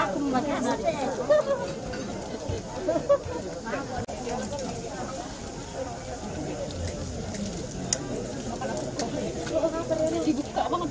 aku makan. Dibuka banget.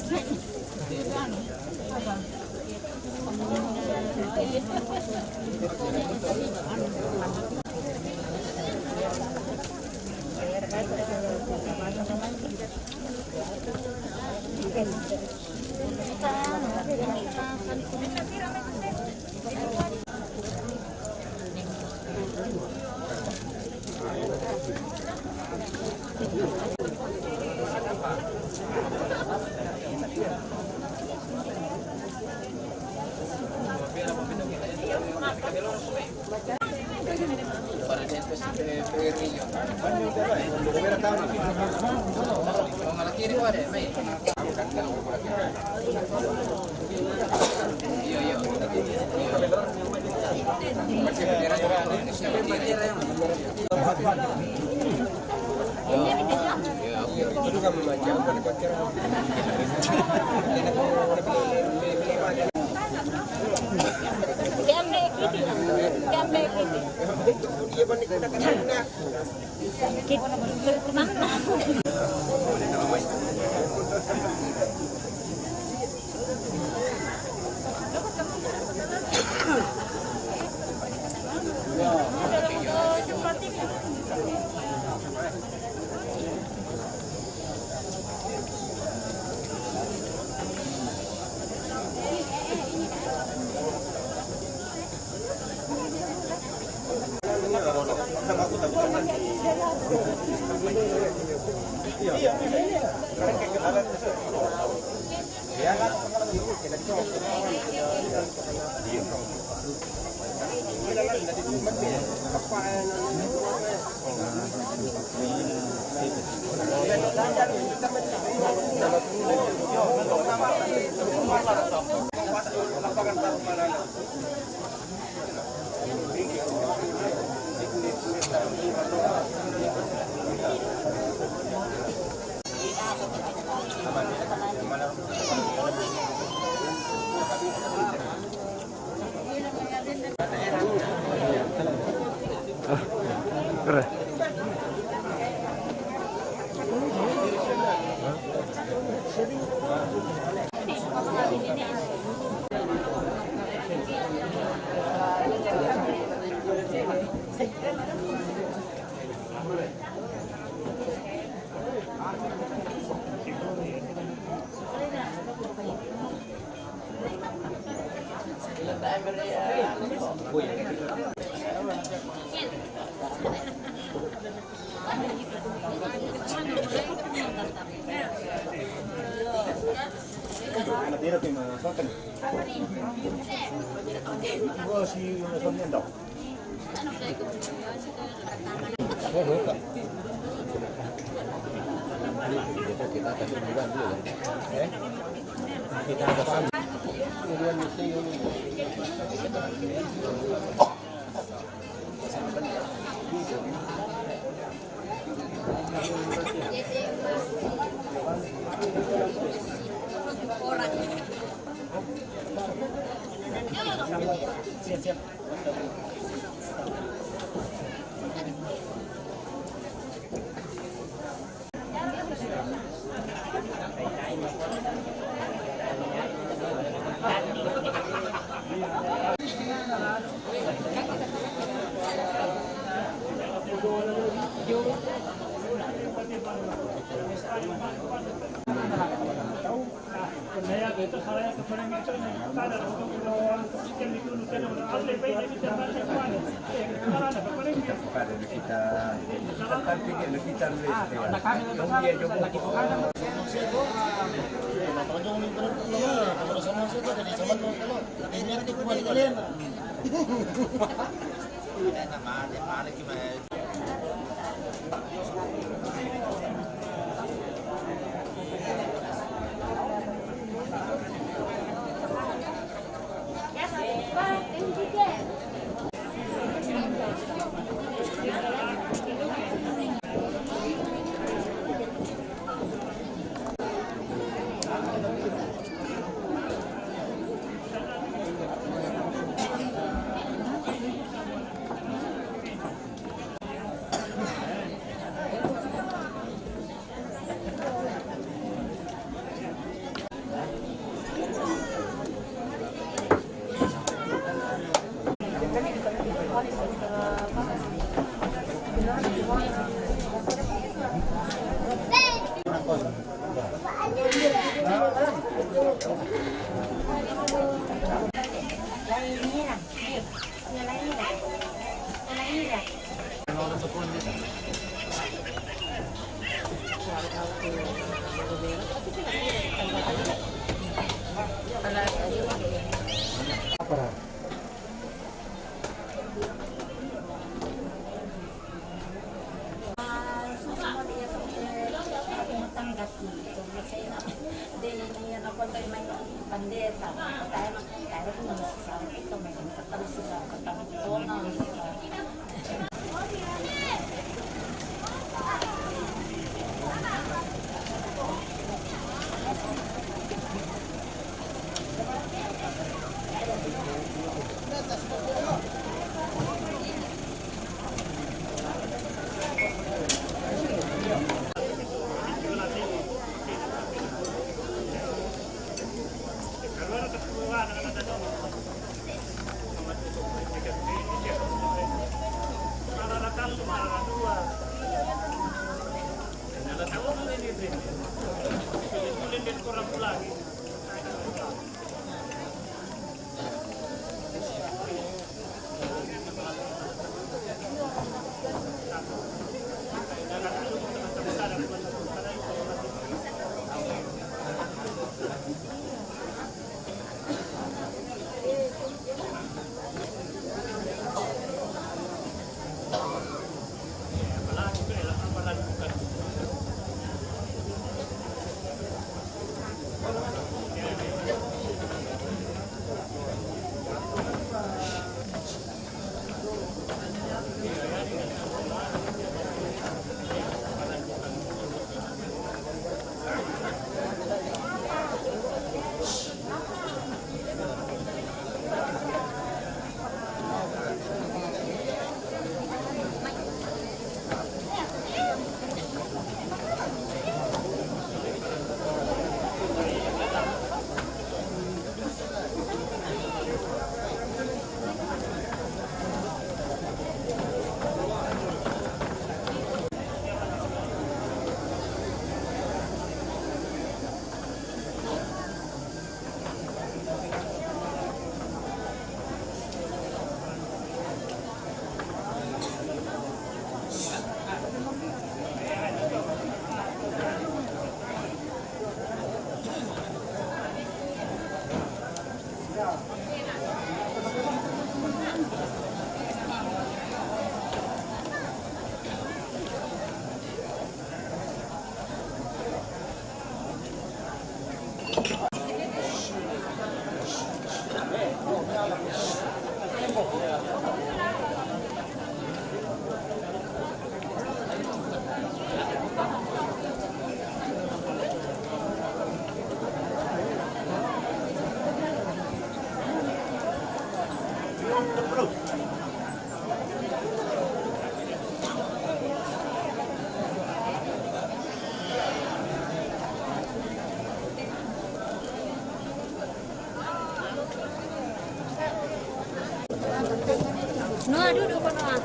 Noah duduk kok Noah.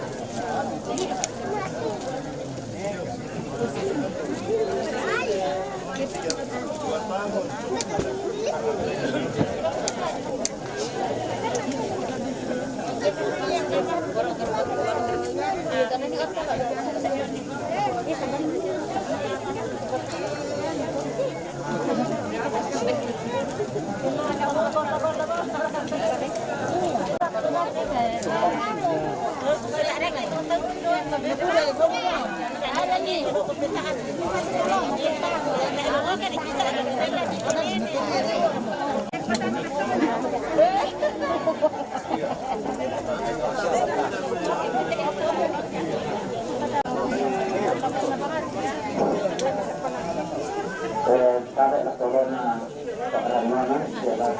Sampai ke corona pengalaman salah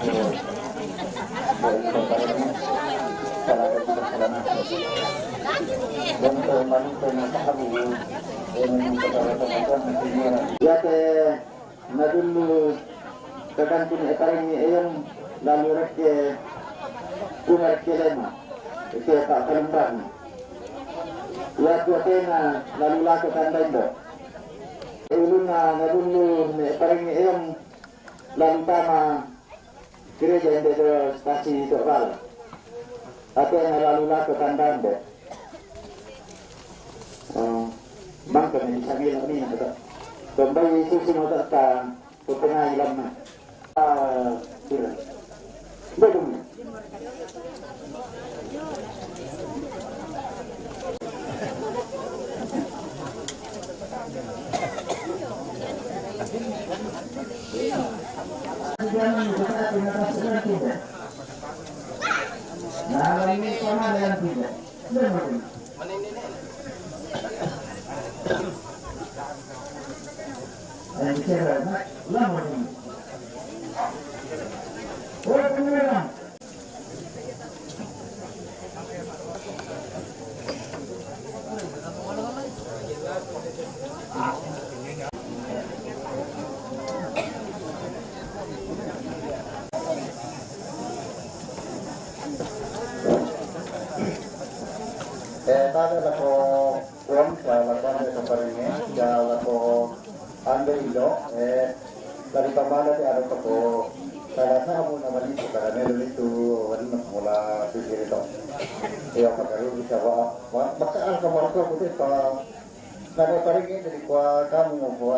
ya ke nadulu tekan kini ekaring yang lalu reke umar kelema ke tak kelembang ya tuatena lalu laku tandaindo uluna nadulu ekaring yang lalu tama gereja yang ada stasi Tokal Ate yang lalu laku kandang deh. Bang kami bisa bilang ni nak kata. Kembali susu mau tak setengah ilam na. Tidak. Betul. Nah, ini sama dengan tidak. Dan saya lama ini. Oh, kemudian. Tadi ako uang sa lakukan sa paringan, sa ako ando ilo, dari pamana ti ano ko sa mo naman ito para meron ito wala mula siguro ito. Kaya pagkaroon siya baka ang kamar ko puti pa na paringan dari kwa kamu mo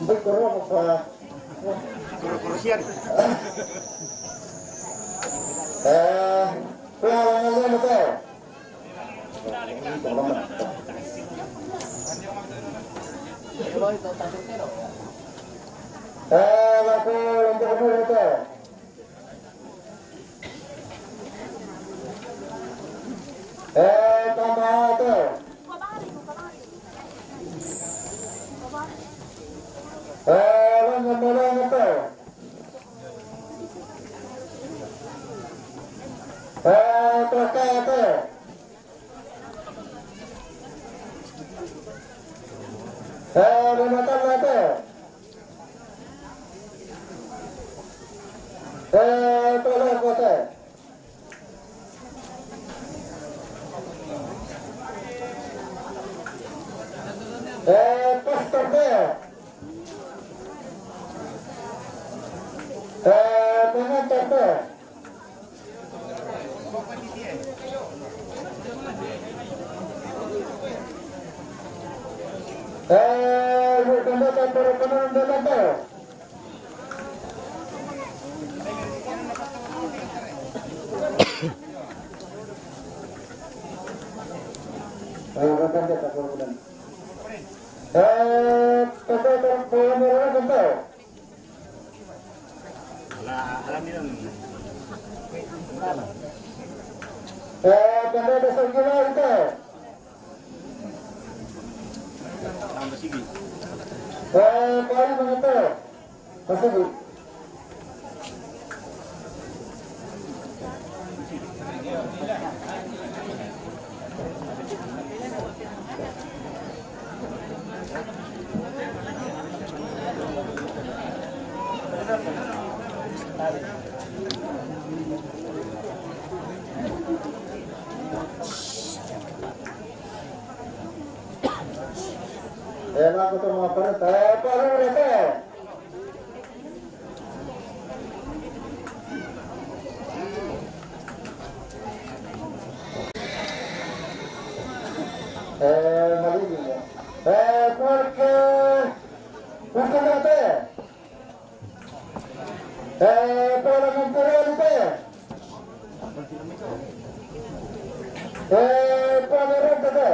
Baik ko mo pa kursiyan. Kaya ano to? Laku untuk dulu itu. Tambah itu. Bolong itu. Toka itu. Binatang itu. Tolong kota. Pastor dia. Pengantar dia. Pengantar pengantar. Pengantar tak kemudian. Pengantar pengantar. Alam nilang. Pengantar segala itu. Tambah sige. Paano mga ito? Pasagod. Enak itu mga parita. Paano ito? Maligin ya. Porque natin. Para magkaroon ito. Panaroon ito.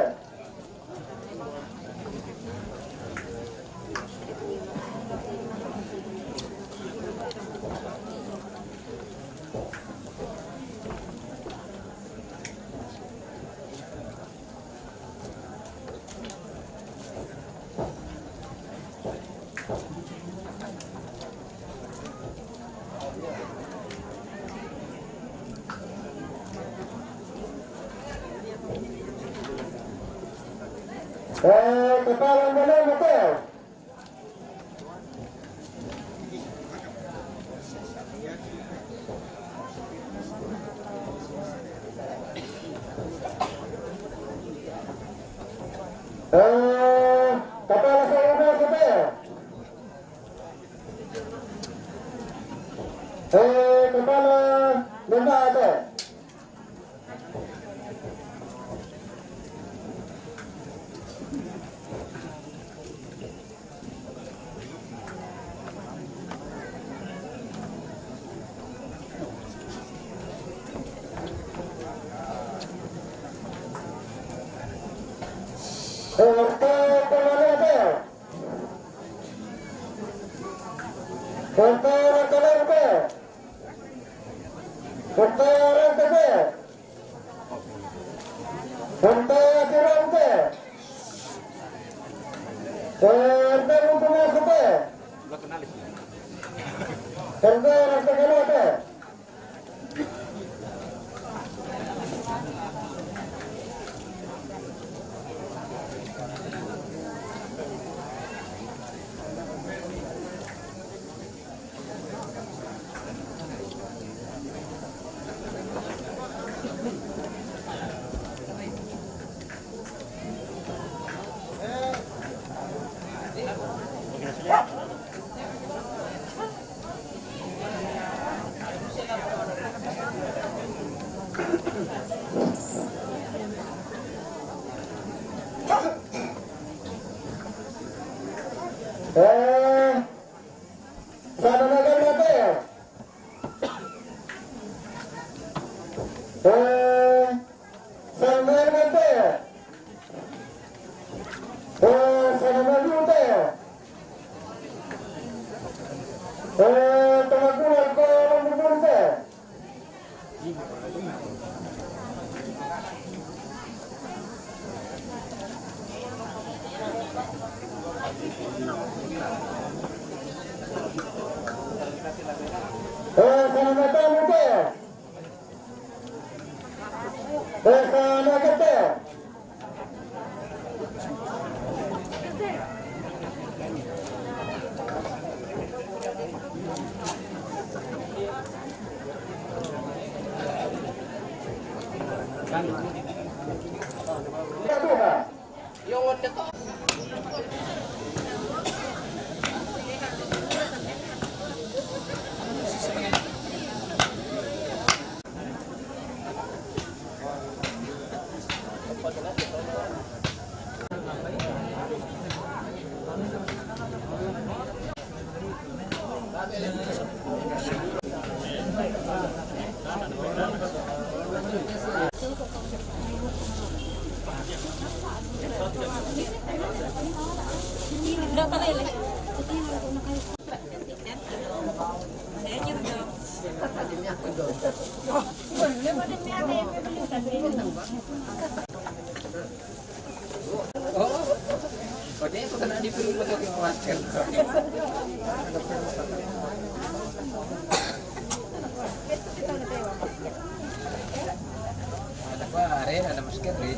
Kepala mana betul? Kepala saya betul? Kepala benda ada? Punta Rantete. Punta Tirante. Punta Muntungasete. Punta Rantagalote. Sana nagal natin. Sana natin. Sana nalutin. Tumagulang ko ang bubunte. Sana natin. Sana natin. Udah kali ini. Pwede ito ka na di perlu pakai masker. Ada apa? Ada masker rin.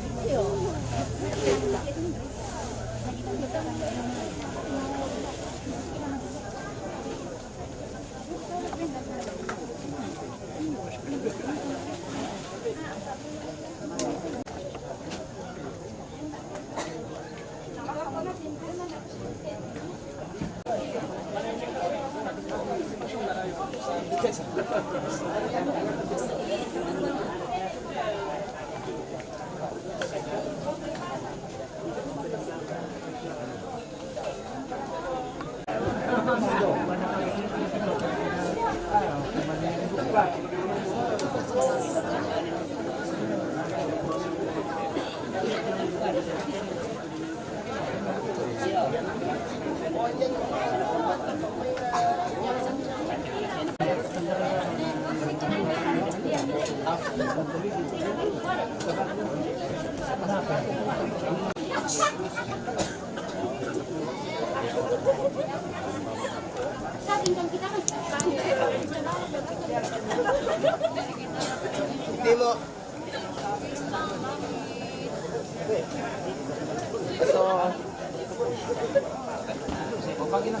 Timo. So, pagi na.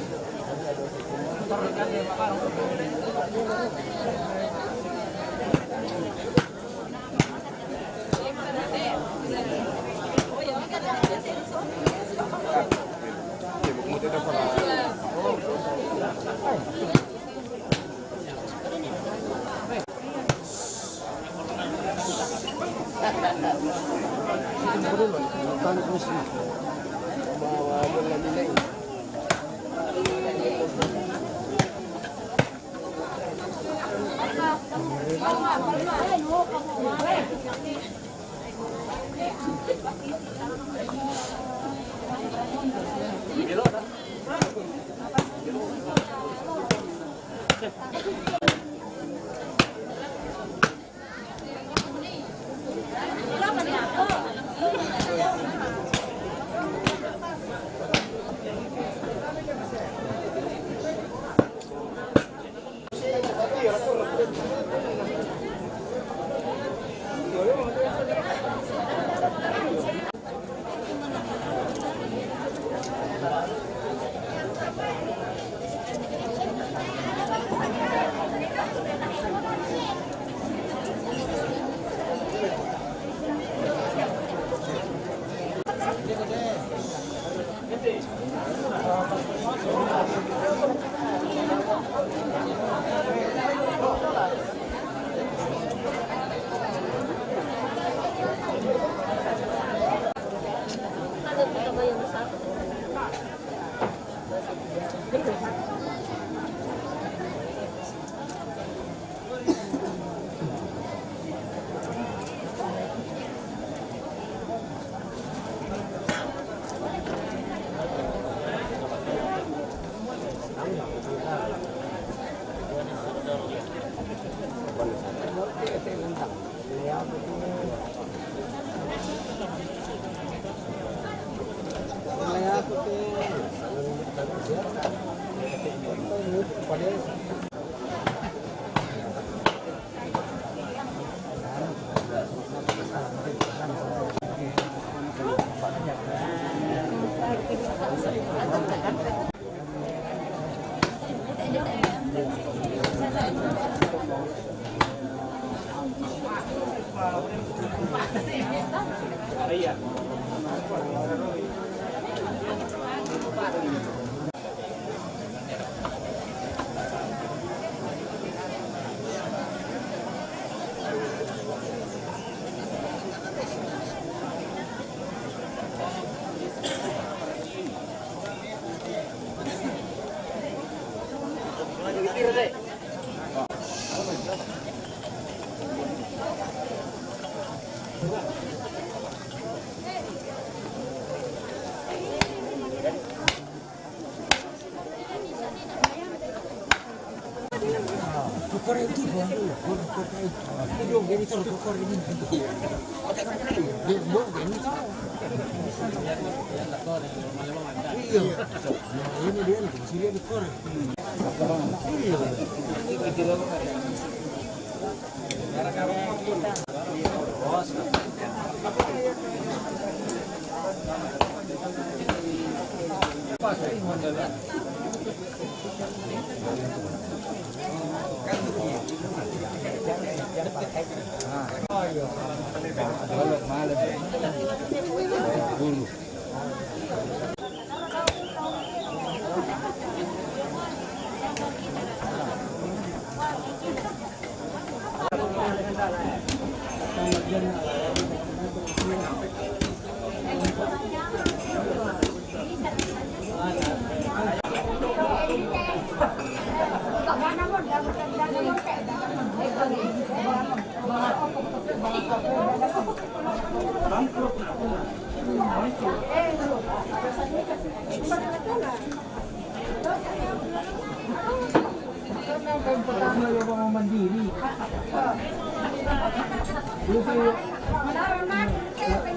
Pertama yung mga mandiri.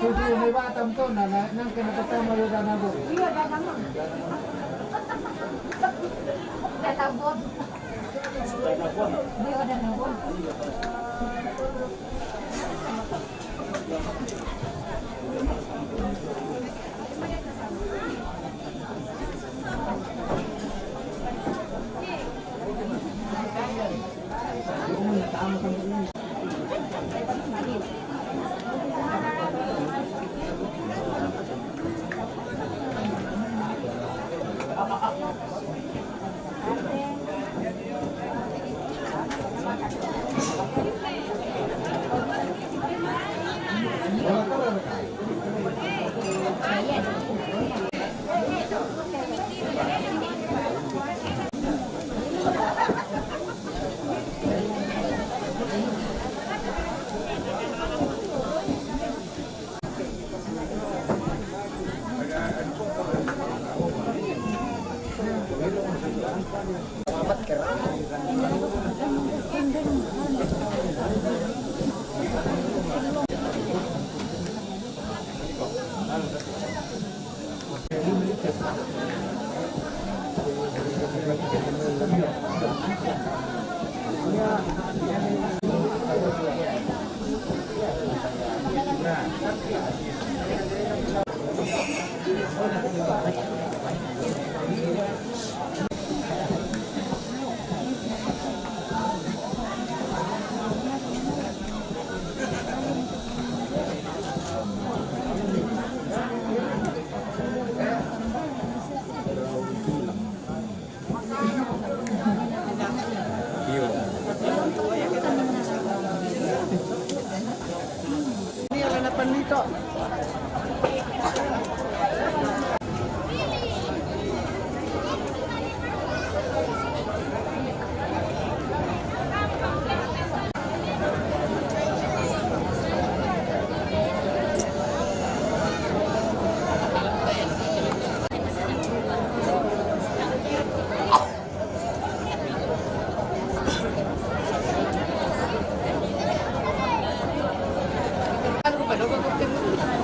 Susi may batam to na nang kinakasama yung danabo. Iya, danabo. Danabo. Iya, danabo. Ano ba?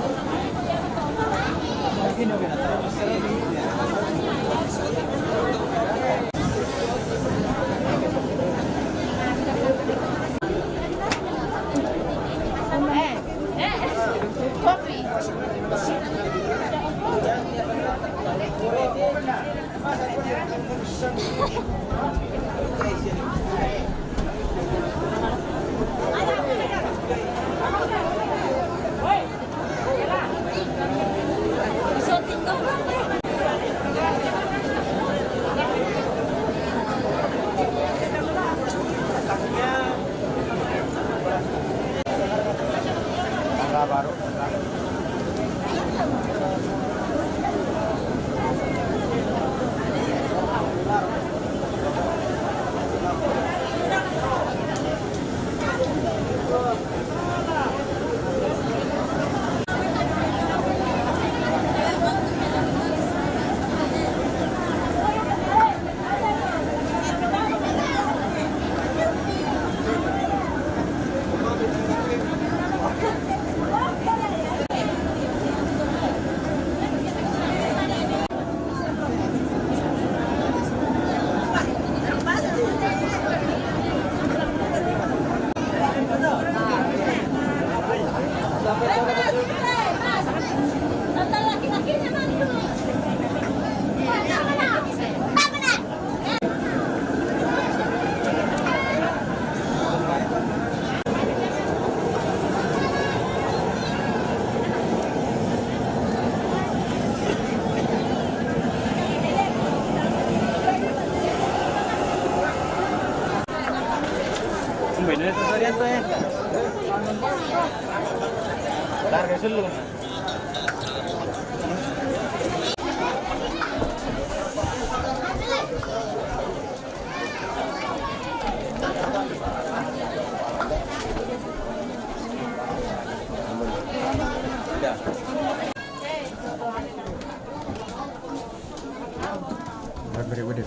Bener itu tadi tuh ya. Targa dulu. Berikutnya.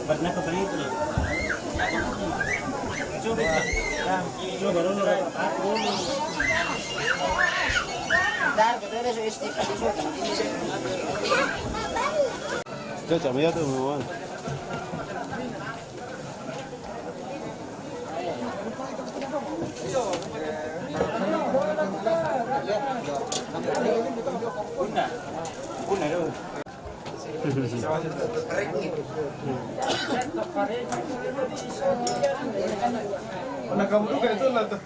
Warna keberani itu loh. Coba dulu Anak kamu tuh kayak itu lah tuh.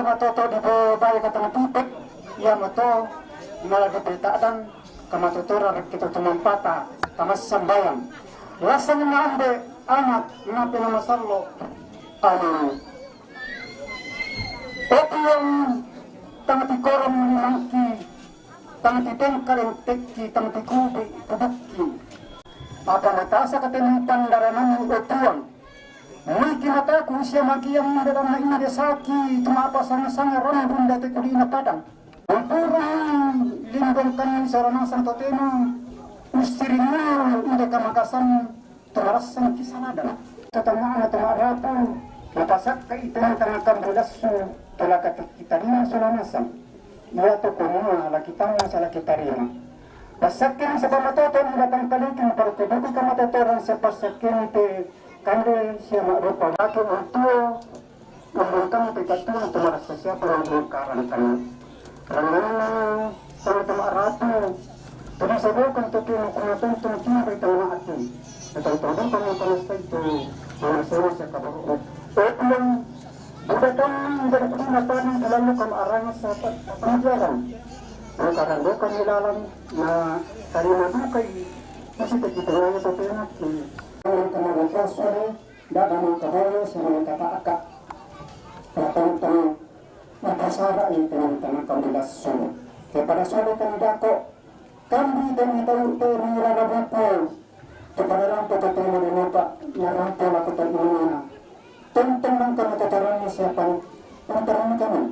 matoto di bayi katang titik ya mato malah diberitakan kamatutura kita tumampata tamas sambayang rasanya naambe anak napi nama sallo Oke yang tangati koram mangki tangati tengkar yang teki tangati kubi pudukki apa natasa katenipan daranani otuang mungkin mataku usia maki yang dalam ina desaki tumapa sanga-sanga ron bunda te kulina padang Ampurang limbangkan sarana santo tema ustiringa inde kamakasan terasan kisanada tetangga temaratu napasak kai tengah kambulassu telah kita rima sulanasan ia to kumuna la kita masalah kita rima pasakin sa pamatoton datang kalikin pertubuki kamatotoran sa pasakin te kande siya marupa akin untuo membungkang pekatuan temarasa siya perang bungkaran kami karena sama-sama ratu jadi saya kan tuh penonton cuma berita hati betul-betul kalau panas itu sama-sama saya kabar yang bukan dari penonton dalam kam arahnya sahabat penjalan karena bukan hilalan na karena bukai masih begitu aja tapi nanti kalau transfer dalam kabar sama kata akak penonton Makasara itu tentang kambilas solo. Kepada solo kandako, kambi dan tahu terira buku. Kepada rampo ketemu dengan Pak, yang rampo lakukan mana. Tentang kematarannya siapa? Antara kamu.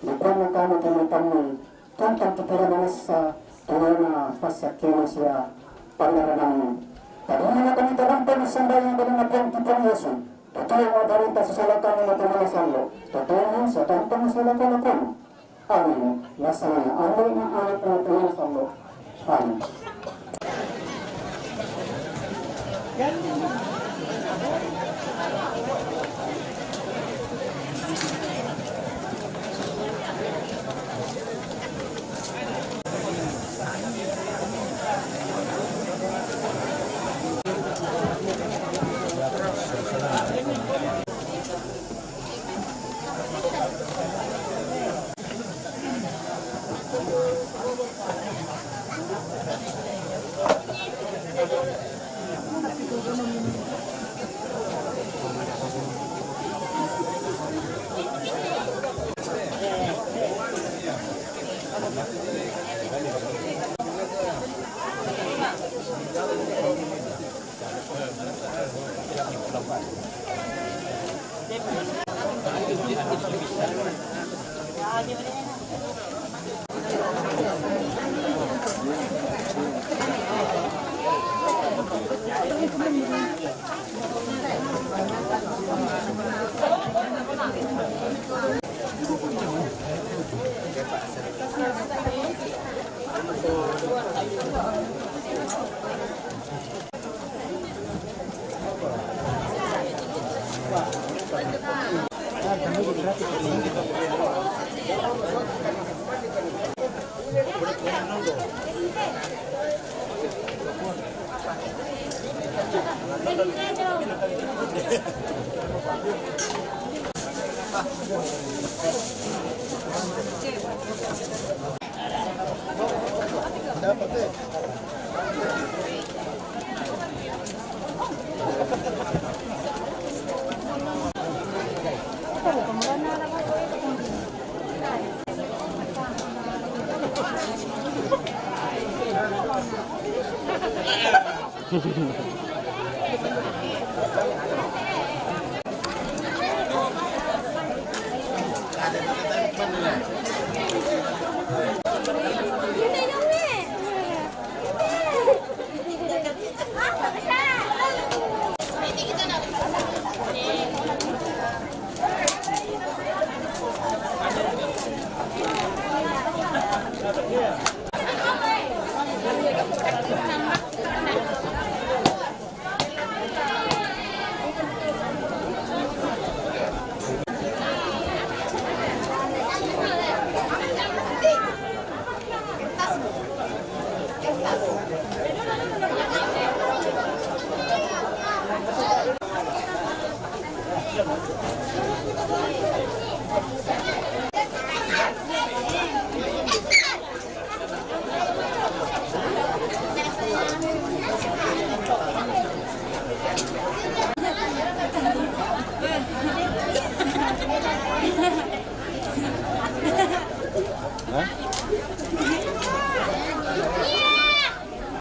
Bukan kamu kamu. Tentang kepada masa tuana fasa kemusia pangeran. Padahal kami terampil sampai dengan yang kita Yesus. Totoo mabalita sa salatan na tumalasalo. Totoo sa tantang salatan ako. Amin. Lasana. Amin na anak na tumalasalo. Amin.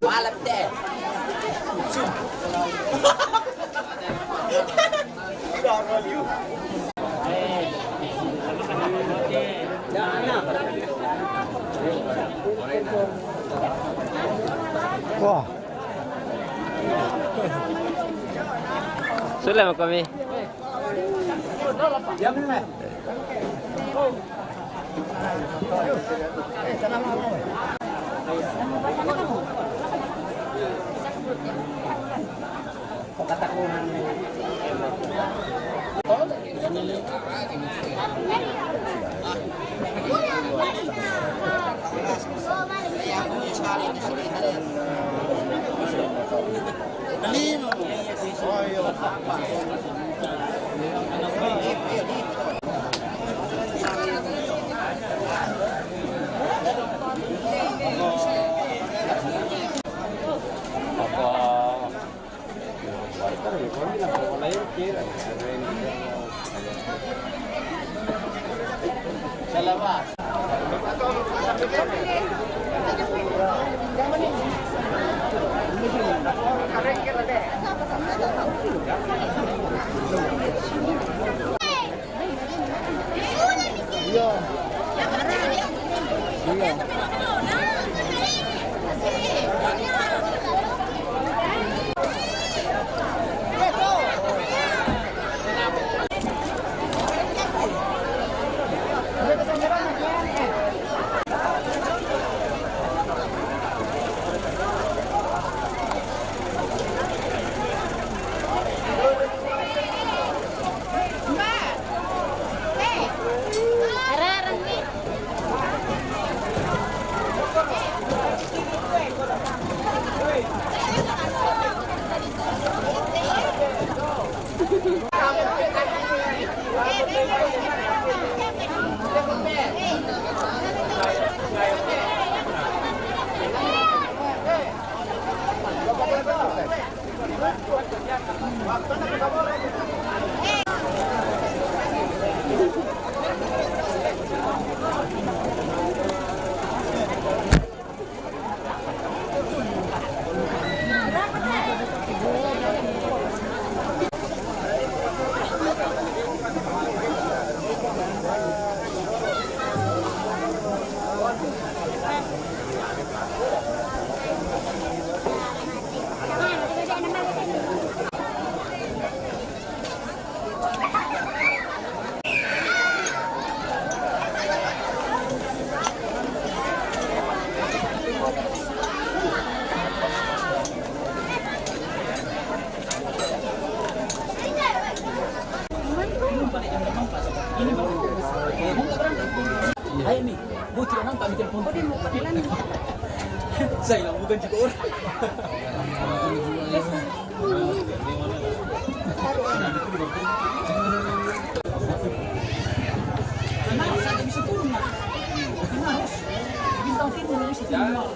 Malam deh. Wah. Sudah mau kami. Ayo nih, gue tidak nampak di telepon. Dia mau padilan. Saya yang bukan juga orang. Kenapa saya bisa turun? Harus bintang film bisa turun.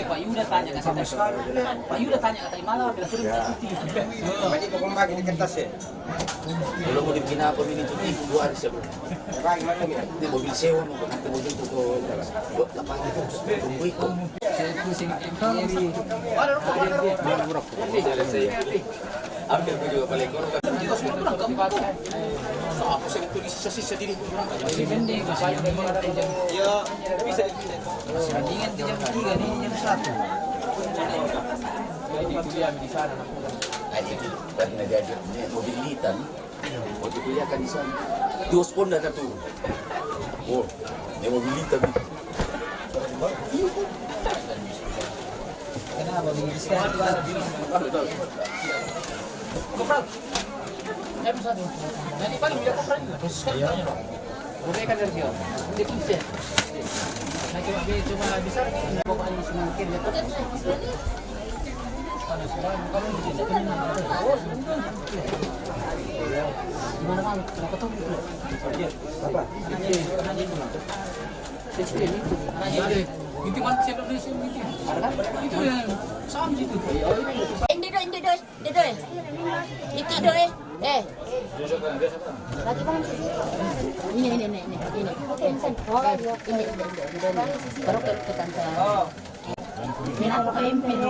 Pak Yuda tanya kan saya. Pak Yuda tanya tadi malam bila suruh cuti. Banyak kau pembagi di kertas ya. Belum mau dibikin apa ini cuti 2 hari sebelum. Ini mobil sewa mau pakai mobil itu buat lapangan itu. Tunggu itu. Saya pusing kiri. Ambil aku juga paling korban. Kita semua berangkat baru. Aku sering tulis sisa-sisa diri. Masih mending, masih yang memang ada jam. Ya, bisa. Mendingan di jam 3 nih, jam 1. Jadi kuliah di sana. Itu tadi negara mobil litan. Waktu kuliah kan di sana. Dos pun dah satu. Oh, ini mobil litan. Kenapa begini sekali? Kopral. M1. Nanti paling dia kopral juga. Terus kan. Udah kan dari dia. Dia bisa. Nah, cuma bisa pokoknya semakin dia tetap. Kalau sekarang kamu di sini oh, gimana kan? Kenapa tuh? Apa? Hanya itu. Ini. Hanya itu. Itu kan siapa beli sih gitu. Itu yang sama gitu. Ini doi. Itu doi. Lagi bang sisi. Ini. Oke, sen. Oh, ini. Baru ke tante. Ini aku pempek.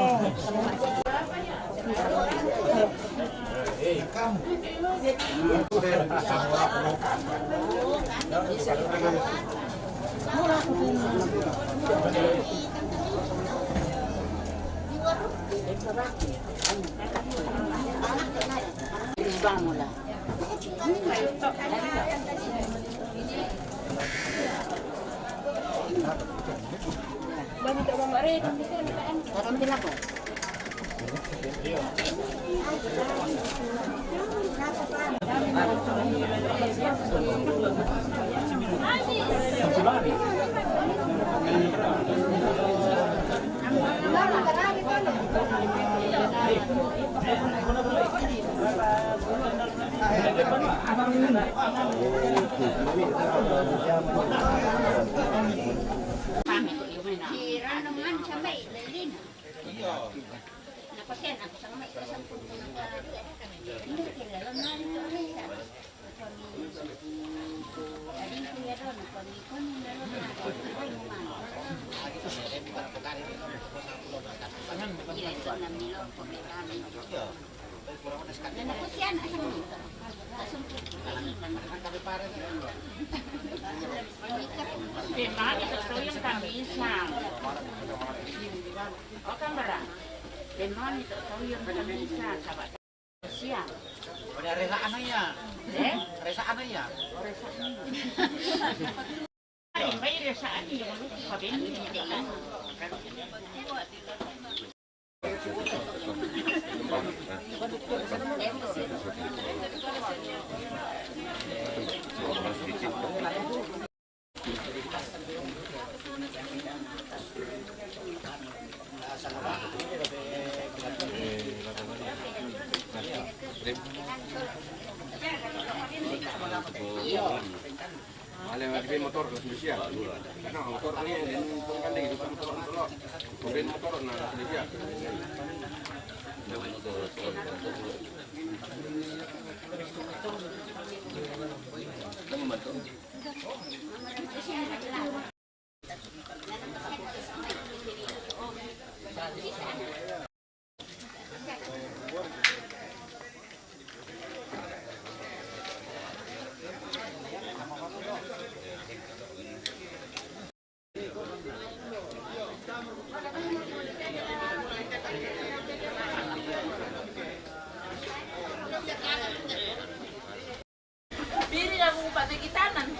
Alih motor spesial. Karena motor ini dan kan itu motor. Mobil motor nah spesial. Biri aku pakai kitanan.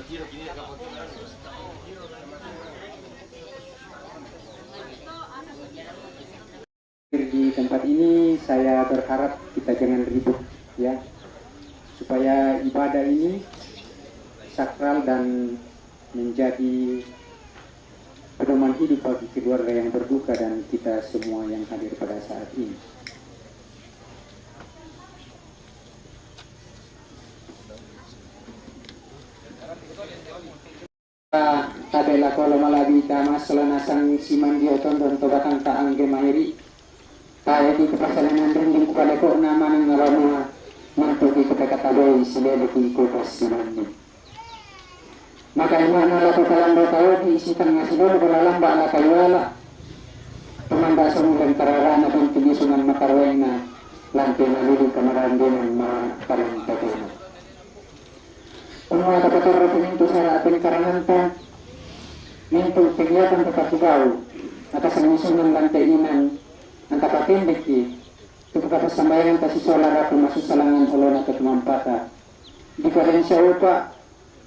Di tempat ini saya berharap kita jangan ribut ya, supaya ibadah ini sakral dan menjadi pedoman hidup bagi keluarga yang berduka dan kita semua yang hadir pada saat ini. Tabela kalau malabi kama selanasang siman dioton dan tobatan taang gemahiri kaya di kepasalangan rinding kepada ko nama ng naramunga mantuki kepekataboy sileleki kupas simannya. Maka imana lako kalamba tao di isitan nga sinolo balalamba ala kayuala tumandasong ng kararana kung tigisungan makarway na lanti na lili kamarandi ng mga palantatuna. Kung mga kapaturo pininto sa ating karananta, minto tigyatan kapatugaw, nakasamisun ng lantainan, ang tapatindik ito kapasambayan ta si Solara kung masusalangan ulo na katumampata. Di ka rin siya upa,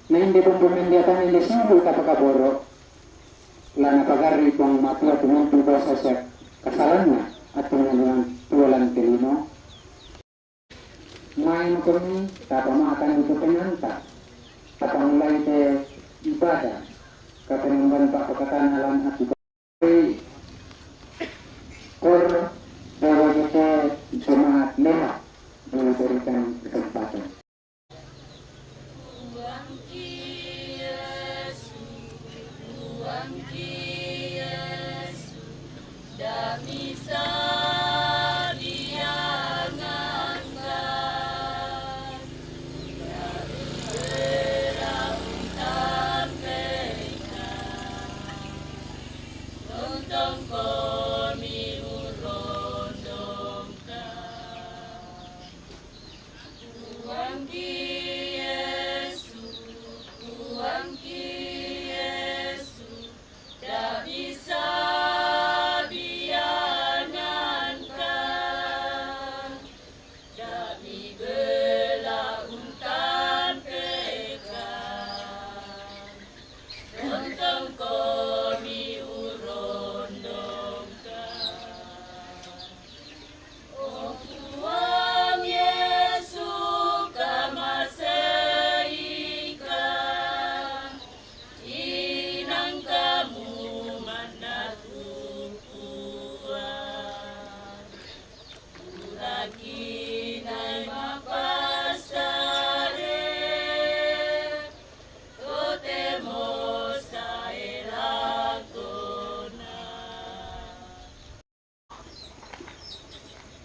na hindi pong bumendiatan hindi sinulo kapakaboro, wala na pagari kung matuwa tumuntubo sa siya kasalan na at tuwalang tilino. Main kami, tapamakan ito pinanta. Kapangulay te ibadah kapenamban pak pekatanalan at ibadah kor bahwa kita semangat merah memberikan kesempatan.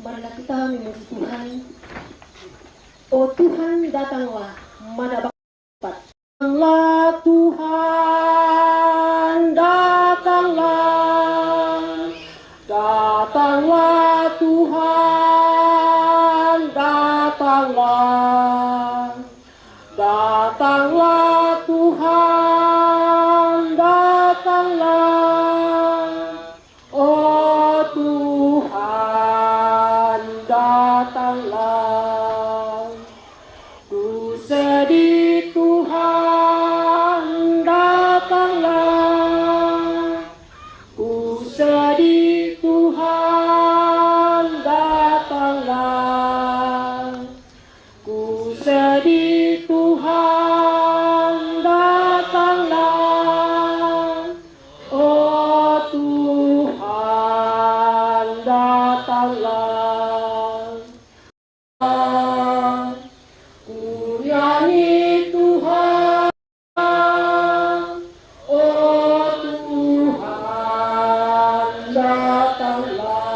Marilah kita memuji Tuhan. Oh Tuhan, datanglah, mana bakat. Datanglah Tuhan, datanglah. Datanglah Tuhan, datanglah. Datanglah Tuhan, datanglah. Oh Tuhan, datanglah. Ku sedih Tuhan, datanglah. Ku sedih Tuhan, datanglah. Ku sedih Tuhan, datanglah. Oh Tuhan, datanglah. Ku nyanyi Tuhan, oh Tuhan, datanglah.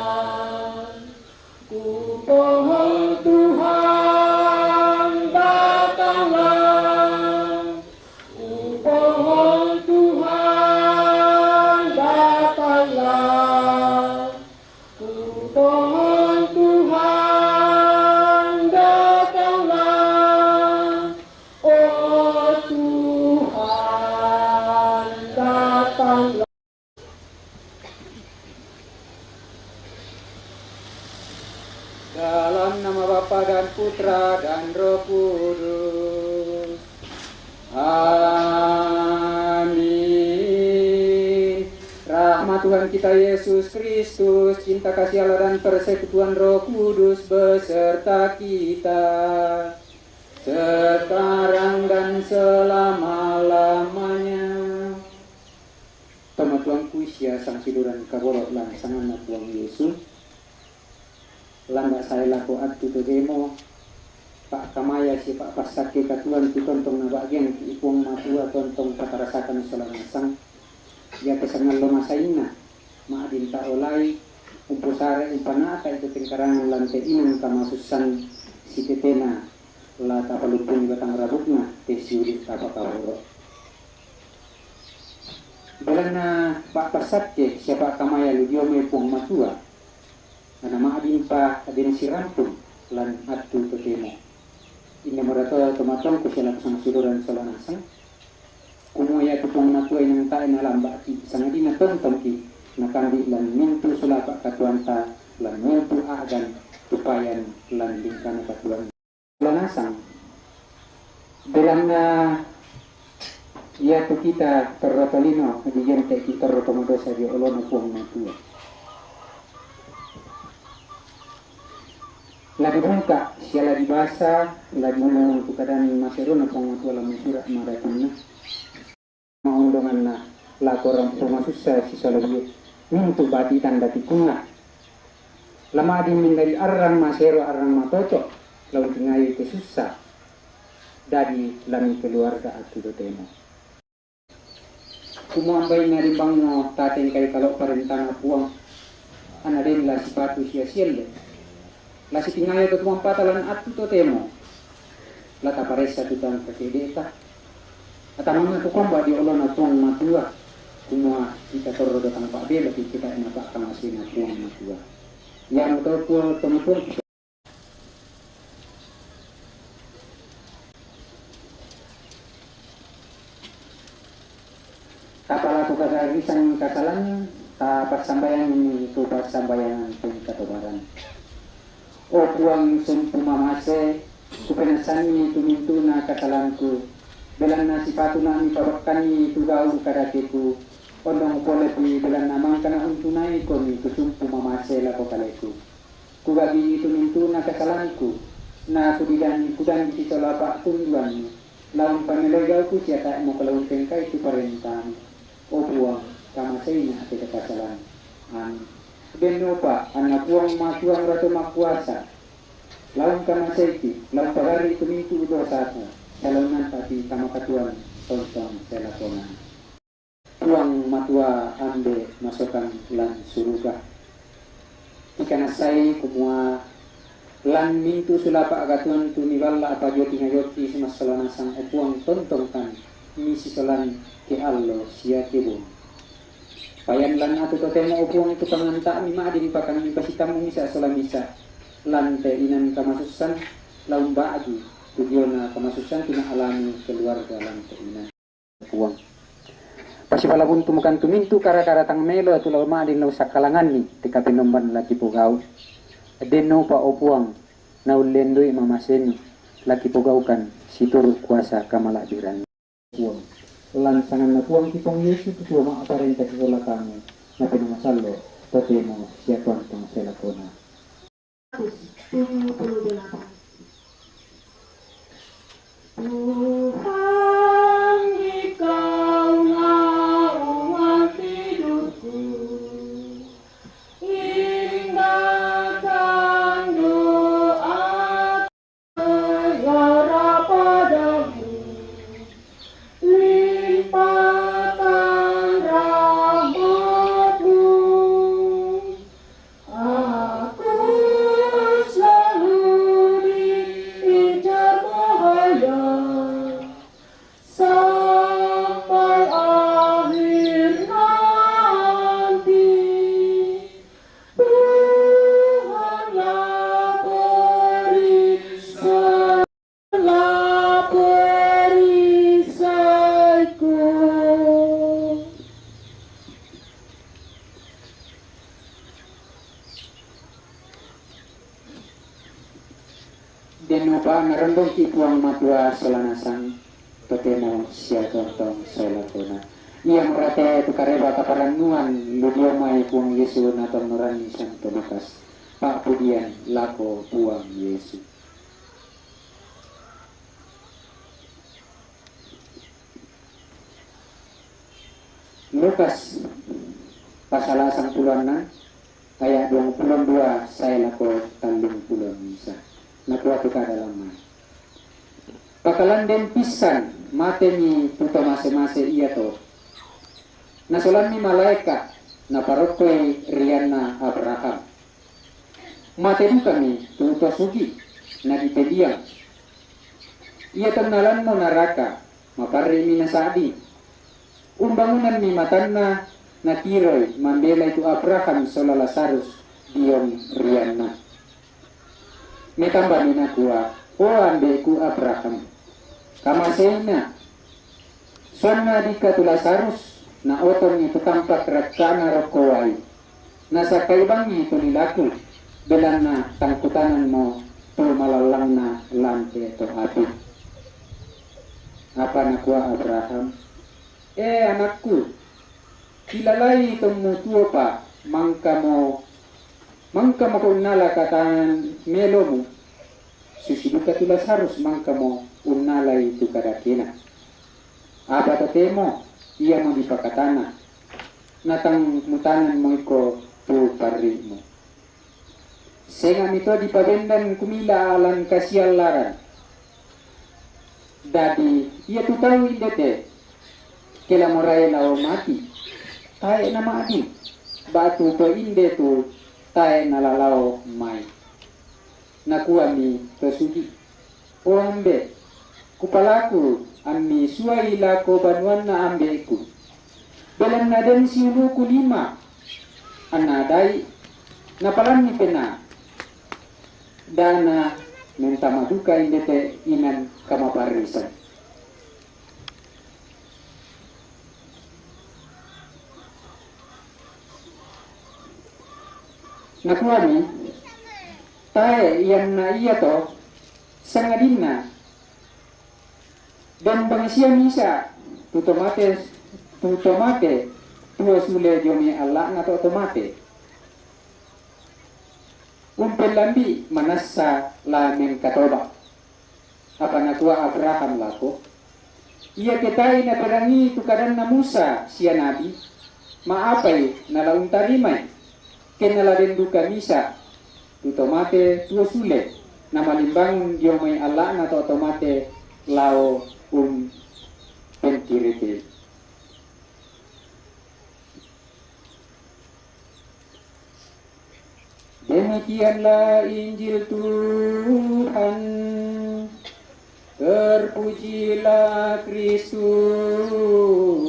Ku pohon Tuhan, datanglah. Ku pohon Tuhan, datanglah. Ku pohon Tuhan, datanglah. Oh Tuhan, datanglah. Dalam nama Bapa dan Putra dan Roh Kudus. Amin. Tuhan kita Yesus Kristus, cinta kasih Allah dan persekutuan Roh Kudus beserta kita sekarang dan selama-lamanya. Tama Tuhan kuisya sang siduran kaborok lang sangan na Tuhan Yesus. Langga saya laku atu to demo Pak Kamaya si Pak Pasake katuan tu tontong na bagian ipong matua tontong patarasakan selama sang ya kesangan loma saina maadin ta olay umpusare umpanaka itu tingkarangan lantai inan kamasusan si tetena la tapalupun batang rabukna tesiuri tapa kaboro belana Pak Pasake siapa Kamaya ludio me pong matua ana maadin pa adin si rampung lan atu tetena ini merato tomatong kusilang sang siduran salanasang kumuya tupong nakuay ng tayo na lamba ki sangat di natontong ki nakandi lan mintu sulapa katuanta lan mintu agan tupayan lan lingkan katuan lanasang bilang na iya tu kita terrotolino di gente kita rotomodosa di olono puang natua lagi buka siala di basa lagi ngomong tu kadang masyaruna puang natua lamun surat maratannya maundungan na lakoran rumah susah si salagi mintu bati tanda tikunga lama di dari arang masero arang matoco lalu tingayu ke susah dari lami keluarga atu do temo kumuambay na ribang no taten kay kalau parentana puang anarin la sipatu sia-sia la si tingayu ke tuang patalan atu do temo la taparesa tutang kakideta atamang na tukong ba di ulo na tuang matua kumua kita toro datang Pak B lebih kita enak kamasi na tuang matua yang betul teman-teman kapal aku kasarisan kasalan pas sambayan ini itu pas sambayan pun katobaran o puang sumpuma mase kupenasani tumintu na kasalanku belan na sipatu na mi pabakani tugaw karateku ondong polepi belan na mangkana untunay ko mi kusumpu mamasela ko kaleku kugagi itu mintu na kasalanku na kudidan kudan di solapa tunduan lawan pamelegaw ku siya ta mo kalawin kay itu parentan o buang kamasay na ati kasalan an benno pa ang napuang matuang rato makuasa lawan kamasay ki lawan pagari itu mintu do sa Salungan pati kamakatuan tontong selakona. Tuang matua ambe masukan lan suruga. Ikanasay kumua lan mintu sulapa agatuan tunibala apa joti ngayoti simasalana sang opuang tontong kan misi solan ke allo sia kebun. Payan lan atu totemo opuang itu panganta mi maadi dipakan mi pasitamu misa solan misa lan te inan kamasusan laum baagi tujuan kamasusan tina alami keluarga lang keinan puang pasi palabun tumukan tumintu kara-kara tang melo tu lama din law sakalangan ni tika pinomban laki pugaw denno pa opuang na ulendoy mamasen laki pugaw kan situru kuasa kamalabiran puang lansangan na puang tipong Yesu tuwa maaparenta sa kami na pinumasalo totemo siya tuantong selakona 78 Tuhan Engkau naungan hidupku, indahkan doa segera padamu, limpahkan rahmat-Mu. Aku selalu diincar bahaya sampai akhir nanti. Tuhanlah perisaiku. Den upa narendong ki puang matua solanasang totemo sia tontong selakona Ia merate tu kareba kaparannuan ludio mai puang Yesu naton nurani Santo Lukas. Pak pudian lako puang Yesu. Lukas pasal 96 ayat 22 saya lako tanding puluh misa. Nakua tuka dalam mai. Pakalan den pisan mate ni puto mase-mase iya to. Nasolan ni malaikat na parokoy riana Abraham. Mate du kami tuto sugi na dipediang. Iya tanalan mo naraka mapari mi nasadi. Umbangunan mi matanna na tiroy mandela itu Abraham sola Lazarus diom riana. Metamba ni nakua o ambe ku Abraham. Kamasena sonna dikatu Lazarus na otong itu tampak rakana rokowai. Nasa kaibangi itu nilaku belang na tangkutanan mo tu malalang na lante to hati. Apa nakua Abraham? Anakku, kilalai itong mutuo pa mangka mo unala katanan melo mo. Susiduka tu Lazarus mangka mo unalay itu kadakina. Apa tatemo? Ia mo dipakatana. Natang mutanan mo iko tu pari mo. Senga mito dipabendan kumila alan kasialaran. Dadi ia tu tahu indete. Kela moray lao mati. Tae na maadi. Batu to inde tu tae nalalao mai. Nakuha mi kesugi. O ambe, kupalaku ami suai lako banuan na ambeku. Belang na den siulu ku 5. Anadai napalan ni pena. Dana menta maduka indete inan kamaparisan. Nakuha mi tae yang na iya to sangadina dan bangsia misa tutomate tuo sule jomi Allah na to tomate lambi manasa la men katoba apa nakuha Abraham lako iya ketai na perangi tukadan na Musa sia nabi maapai na laung tarimay kenaladen duka misa tutomate tuo sule na malimbangun diyo may Allah na to otomate lao pentirite. Demikianlah Injil Tuhan, terpujilah Kristus.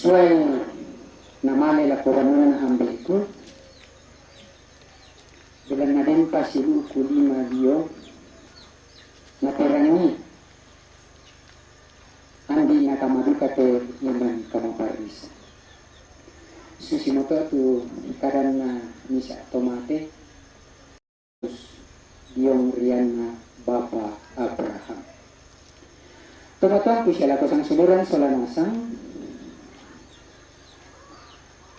Suai namale la koranunan ambeku bilang naden pasilu kulima dio naterangi andi nakamaduka te yaman kamaparisa susimoto tu karan na misa tomate diong riana Bapa Abraham tomatuan ku siya lako sang suluran solanasang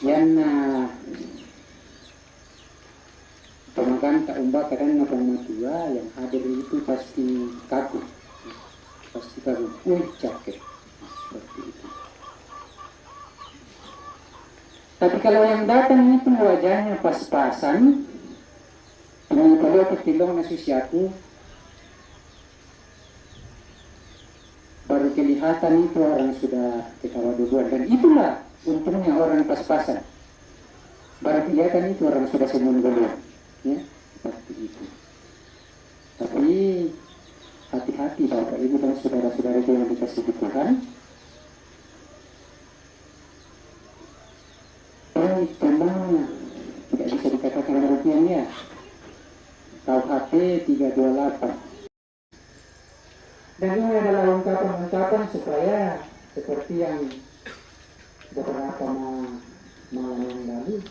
yan na pemakan tak umbak kadang na pematua yang hadir itu pasti kaku capek seperti itu. Tapi kalau yang datang itu wajahnya pas-pasan dengan kalau ketilong na susiaku baru kelihatan itu orang sudah ketawa-duaan dan itulah untungnya orang pas-pasan. Baru kelihatan itu orang sudah semunggul, ya seperti itu. Tapi hati-hati Bapak Ibu dan saudara-saudara yang dikasihi Tuhan. Memang tidak bisa dikatakan rupiahnya. KUHP 328. Dan ini adalah ungkapan-ungkapan supaya seperti yang beberapa malam yang lalu,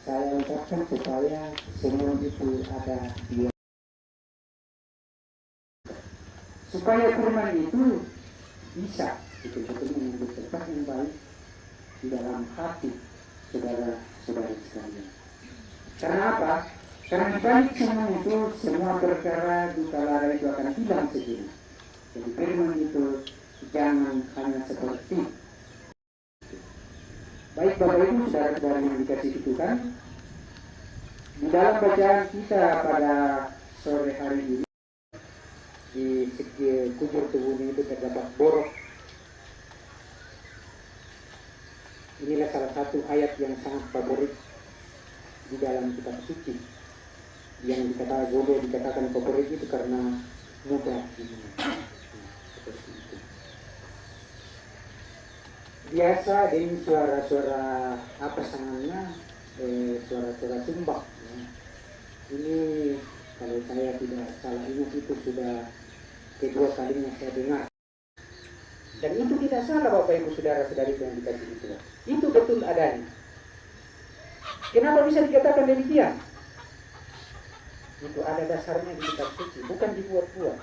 saya ucapkan supaya semua itu ada di supaya firman itu bisa betul-betul mengambil tempat yang baik di dalam hati saudara-saudari sekalian. Karena apa? Karena di balik semua itu, semua perkara duka lara itu akan hilang sejenak. Jadi firman itu jangan hanya seperti baik Bapak Ibu saudara-saudara yang dikasih Tuhan, di dalam bacaan kita pada sore hari ini di segi kujur tubuh itu terdapat borok. Inilah salah satu ayat yang sangat favorit di dalam kitab suci. Yang dikatakan favorit itu karena mudah diingat. Seperti itu. Biasa dengan suara-suara apa sangatnya, suara-suara sumbang. Ya. Ini kalau saya tidak salah ingat itu sudah kedua kalinya saya dengar. Dan itu tidak salah Bapak Ibu saudara-saudari yang dikasih itu. Itu betul adanya. Kenapa bisa dikatakan demikian? Itu ada dasarnya di kitab suci, bukan dibuat-buat.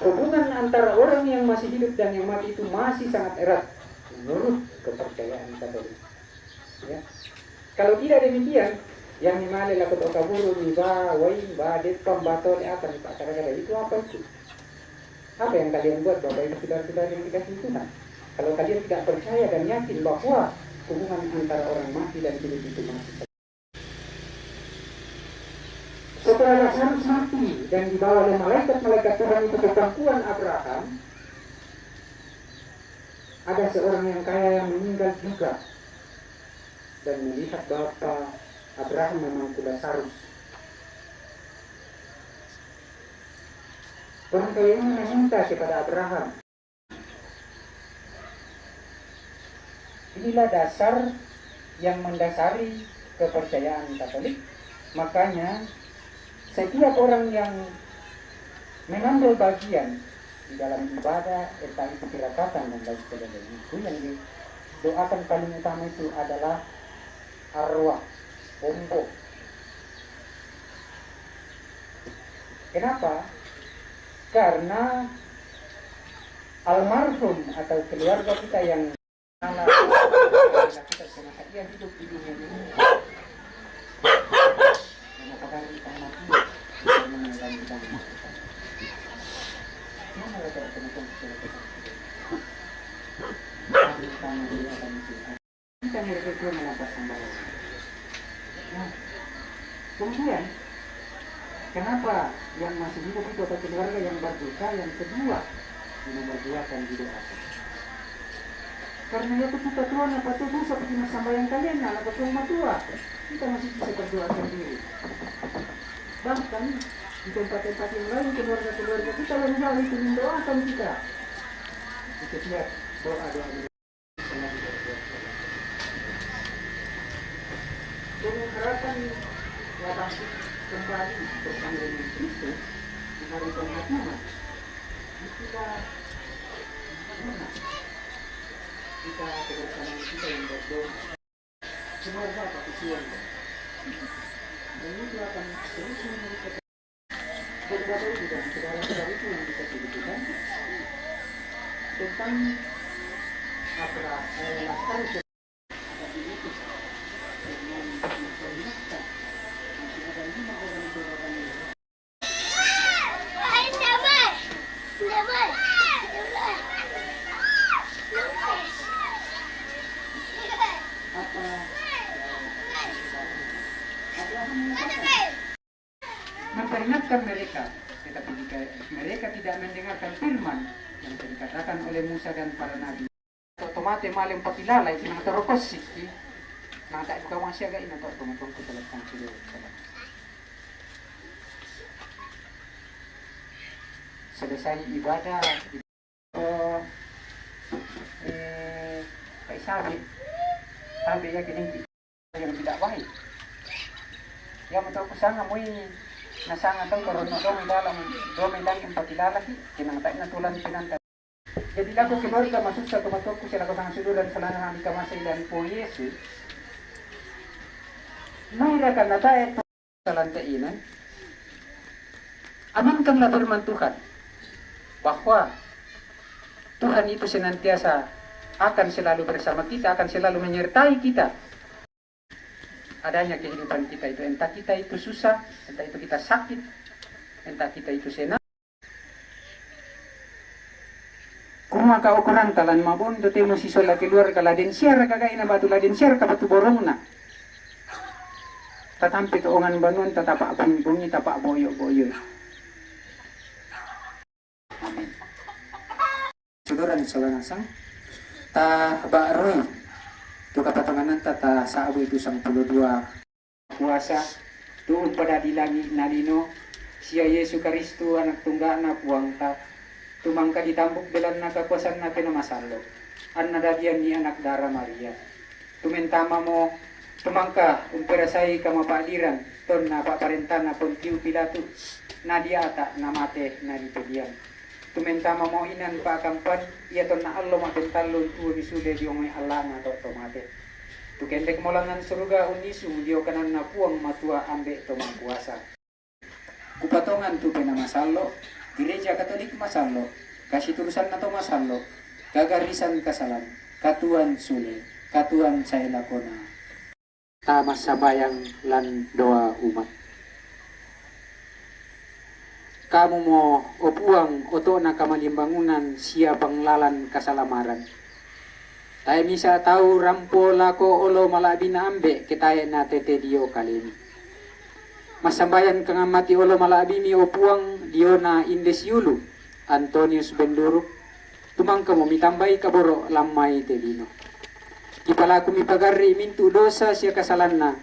Hubungan antara orang yang masih hidup dan yang mati itu masih sangat erat menurut kepercayaan Katolik. Ya. Kalau tidak demikian, yang nimale lakot okaburu niba wain ba detkam bato akan kata-kata itu apa itu? Apa yang kalian buat Bapak Ibu saudara-saudara yang dikasih Tuhan? Kalau kalian tidak percaya dan yakin bahwa hubungan antara orang mati dan hidup itu masih setelah Lazarus mati dan dibawa oleh malaikat-malaikat Tuhan itu ke pangkuan Abraham, ada seorang yang kaya yang meninggal juga dan melihat bahwa Abraham memang Lazarus. Orang kaya ini meminta kepada Abraham. Inilah dasar yang mendasari kepercayaan Katolik. Makanya setiap orang yang mengambil bagian di dalam ibadah, entah itu kirakatan dan lain sebagainya, itu yang didoakan paling utama itu adalah arwah, ombo. Kenapa? Karena almarhum atau keluarga kita yang kita semasa dia hidup di dunia ini mengatakan kita mati meninggal kita kita berpikir mendapat sembahyang. Nah, kemudian kenapa yang masih hidup itu atau keluarga yang berdosa yang kedua nomor dua akan didoakan? Karena ya ketika Tuhan apa tuh seperti sembahyang kalian anak rumah tua kita masih bisa berdoa sendiri. Bahkan di tempat-tempat yang lain keluarga-keluarga kita yang jauh itu mendoakan kita. Setiap doa-doa ini sangat berdoa. Dengan harapan ya bangkit kembali bersama dengan Kristus di hari kiamat. Kita kebersamaan kita yang berdoa semoga Bapak Tuhan dan itu akan terus memberikan beberapa itu dan saudara-saudara itu yang bisa dibutuhkan tentang Lazarus dan diutus dengan memperingatkan masih ada 5 orang ini. Memperingatkan mereka, tetapi jika mereka tidak mendengarkan firman yang dikatakan oleh Musa dan para nabi, otomatis malam pakilala itu nang terokos sih, nang tak buka masih agak ini atau teman-teman kita lakukan sudah. Selesai ibadah, Pak Isabi, sampai ya gini yang tidak baik. Ya betul kusang amoy nasanga tong karon dong dalam domen lang yung pakilala ki kinangtay na tulan pinanta Jadi lagu keluarga masuk sa tumatoko siya ako sang suluran sa lanang ang kamasailan po Yesus. Mahirakan na tayo sa lantainan. Aminkanlah firman Tuhan bahwa Tuhan itu senantiasa akan selalu bersama kita, akan selalu menyertai kita. Adanya kehidupan kita itu, entah kita itu susah, entah itu kita sakit, entah kita itu senang. Kung makaukuran talan mabundo tayo sisola keluar ka ladin siyar kagay na batu ladin siyar ka batu borong na. Tatampi tuungan banon tatapa bungi tapa boyo. Amin. Suduran salanasang ta baroy tu kapatanganan ta saabu itu 12 puasa tuon pada dilangi nalino siya Yesu Kristo anak tunggal na puang ta tumangka ditambuk belan na kakuasan na pinamasalo an nadadian ni anak dara Maria tumentama mo tumangka umperasay kamapadiran ton na paparentana Pontiu Pilato na diata na mate na ditedian tumentama mo inan pa kampan iya ton na allo mabentalon tu disude diong may Allah na to mate tu kendek molangan surga unisu dio kanan na puang matua ambe to mangpuasa kupatongan tu pinamasalo Gereja Katolik masalo, kasih tulisan atau masalo, gagarisan kasalan, katuan sule, katuan saya lakona. Tamas sabayang lan doa umat. Kamu mo opuang oto na kamalimbangunan siya panglalan kasalamaran. Tayo misa tahu rampo lako olo malabi na ambe kitaya na tete dio kalini. Masambayan kang amati olo malaabimi opuang Diona Indes Yulu Antonius Benduro tumangka mo mitambay kaboro lamay telino kipala kumipagari mintu dosa siya kasalan na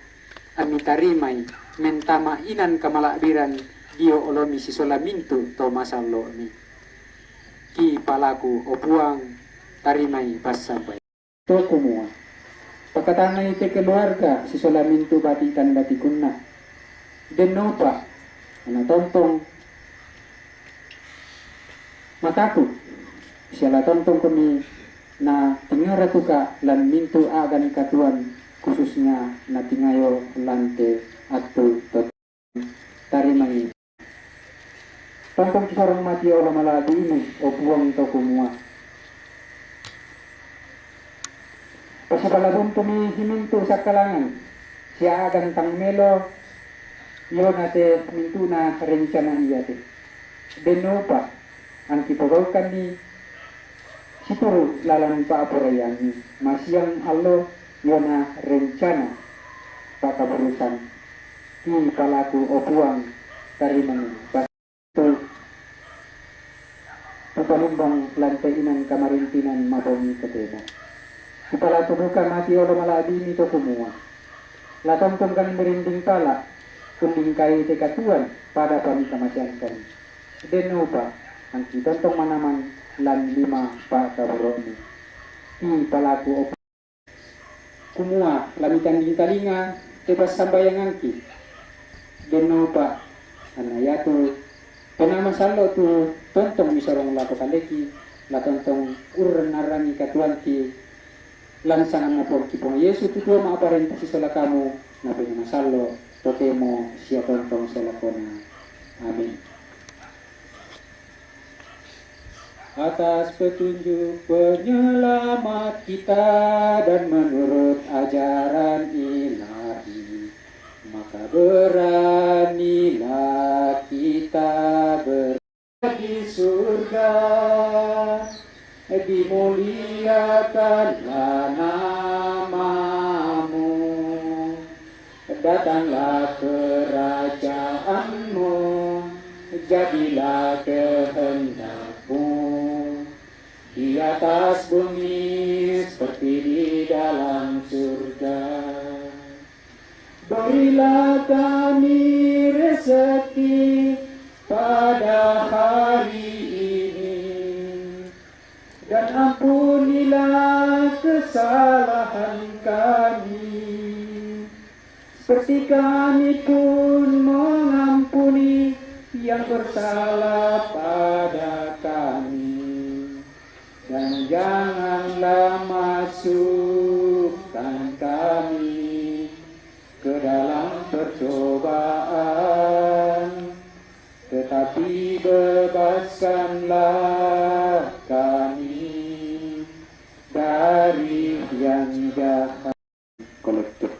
amitarimay mentama inan kamalaabiran dio olomi sisola mintu to masallo mi kipalaku opuang tarimay pasambay to kumua pagkatanay te keluarga sisola mintu batikan batikunna Denopa, na tontong mataku, siya tontong kami na tingara tuka lan mintu agan katuan khususnya na tingayo lante atau tarimay. Tontong kisarang mati o malagi ini o buwang ito kumua. Pasibalabon kami himinto sa kalangan, siya agan tangmelo yun nate mintu na rencana iya te. Denopa ang kipagawakan ni situro lalang paaporayan ni masyang allo yun na rencana pakaburusan ki palaku opuang tariman basto papanumbang lantainan kamarintinan mabawi katena kipala tubukan mati olo malabi nito kumua latong kami merinding pala kuning kayu tekatuan pada kami kematian kami. Denopa ang kitontong manaman lan 5 pa kaburoni. I palaku op. Kumua lamitan di talinga tepas sambayangan ki. Denopa anayato penama salo tu tontong misorong lapo kaleki la tontong urang narani katuan ki lansangan na por kipong Yesu tutua maaparenta si sola kamu na penama salo totemo siya tontong sa lakona. Amin. Atas petunjuk penyelamat kita dan menurut ajaran ilahi, maka beranilah kita di surga, dimuliakanlah namamu. Datanglah kerajaanmu, jadilah kehendakmu di atas bumi seperti di dalam surga. Berilah kami rezeki pada hari ini dan ampunilah kesalahan kami seperti kami pun mengampuni yang bersalah pada kami, janganlah masukkan kami ke dalam percobaan, tetapi bebaskanlah kami dari yang jahat. Kolektif.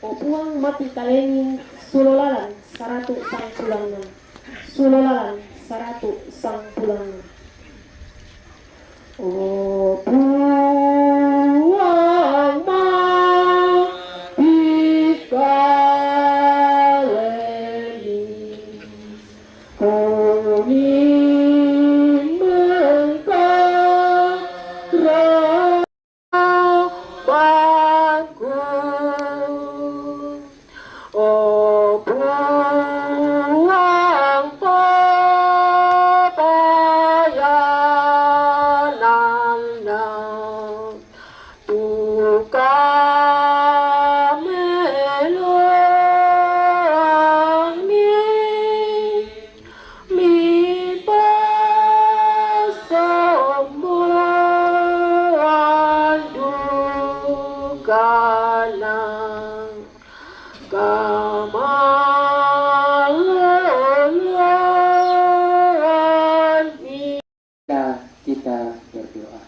Opuang mati kalening sulolalan saratu sang pulangna. Sulolalan saratu sang pulangna. Opuang mati kalening kami kita berdoa.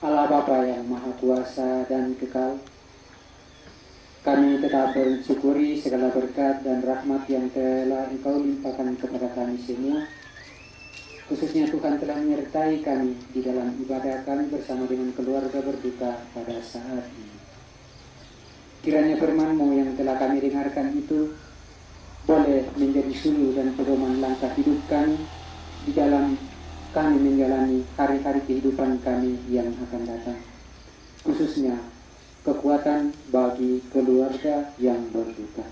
Allah Bapa yang Maha Kuasa dan Kekal, kami tetap bersyukuri segala berkat dan rahmat yang telah Engkau limpahkan kepada kami semua. Khususnya Tuhan telah menyertai kami di dalam ibadah kami bersama dengan keluarga berduka pada saat ini. Kiranya firman-Mu yang telah kami dengarkan itu boleh menjadi suluh dan pedoman langkah hidup kami di dalam kami menjalani hari-hari kehidupan kami yang akan datang, khususnya kekuatan bagi keluarga yang berduka.